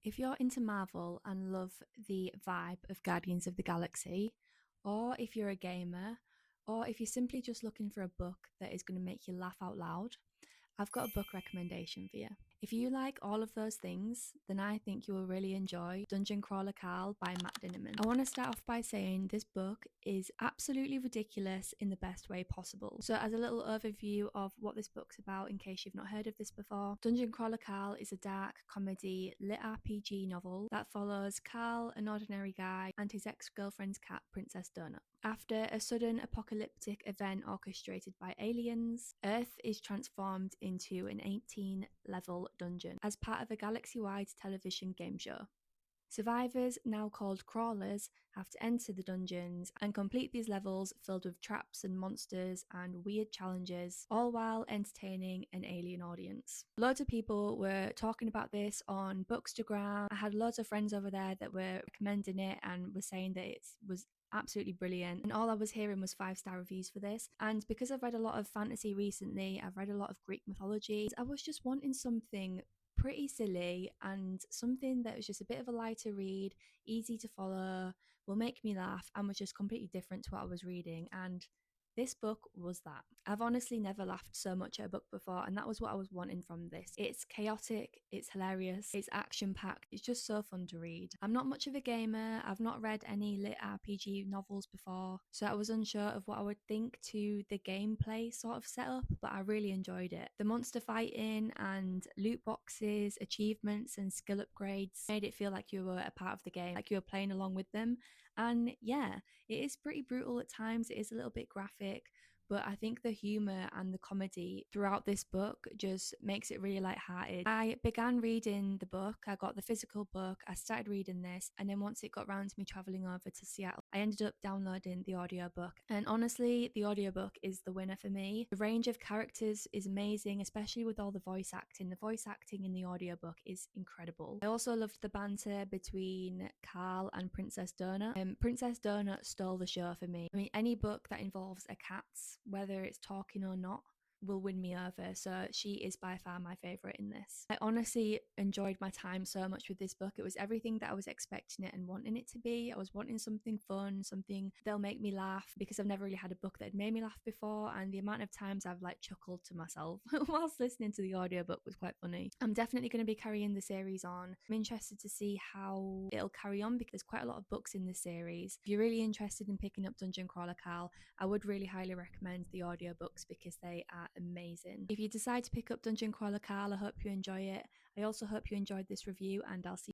If you're into Marvel and love the vibe of Guardians of the Galaxy, or if you're a gamer, or if you're simply just looking for a book that is going to make you laugh out loud, I've got a book recommendation for you. If you like all of those things, then I think you will really enjoy Dungeon Crawler Carl by Matt Dinniman. I want to start off by saying this book is absolutely ridiculous in the best way possible. So as a little overview of what this book's about, in case you've not heard of this before, Dungeon Crawler Carl is a dark comedy lit RPG novel that follows Carl, an ordinary guy, and his ex-girlfriend's cat, Princess Donut. After a sudden apocalyptic event orchestrated by aliens, Earth is transformed into an 18-level dungeon as part of a galaxy-wide television game show. Survivors, now called crawlers, have to enter the dungeons and complete these levels filled with traps and monsters and weird challenges, all while entertaining an alien audience. Loads of people were talking about this on Bookstagram. I had loads of friends over there that were recommending it and were saying that it was absolutely brilliant, and all I was hearing was 5-star reviews for this. And because I've read a lot of fantasy recently, I've read a lot of Greek mythology, I was just wanting something pretty silly and something that was just a bit of a lighter read, easy to follow, will make me laugh, and was just completely different to what I was reading. And this book was that. I've honestly never laughed so much at a book before, and that was what I was wanting from this. It's chaotic, it's hilarious, it's action-packed, it's just so fun to read. I'm not much of a gamer, I've not read any lit RPG novels before, so I was unsure of what I would think to the gameplay sort of setup, but I really enjoyed it. The monster fighting and loot boxes, achievements and skill upgrades made it feel like you were a part of the game, like you were playing along with them. And yeah, it is pretty brutal at times, it is a little bit graphic, but I think the humour and the comedy throughout this book just makes it really lighthearted. I began reading the book, I got the physical book, I started reading this, and then once it got round to me travelling over to Seattle, I ended up downloading the audiobook. And honestly, the audiobook is the winner for me. The range of characters is amazing, especially with all the voice acting. The voice acting in the audiobook is incredible. I also loved the banter between Carl and Princess Donut. Princess Donut stole the show for me. I mean, any book that involves a cat, whether it's talking or not, will win me over, so she is by far my favourite in this. I honestly enjoyed my time so much with this book. It was everything that I was expecting it and wanting it to be. I was wanting something fun, something that'll make me laugh, because I've never really had a book that had made me laugh before, and the amount of times I've like chuckled to myself whilst listening to the audiobook was quite funny. I'm definitely going to be carrying the series on. I'm interested to see how it'll carry on, because there's quite a lot of books in this series. If you're really interested in picking up Dungeon Crawler Carl, I would really highly recommend the audiobooks because they are amazing. If you decide to pick up Dungeon Crawler Carl, I hope you enjoy it. I also hope you enjoyed this review, and I'll see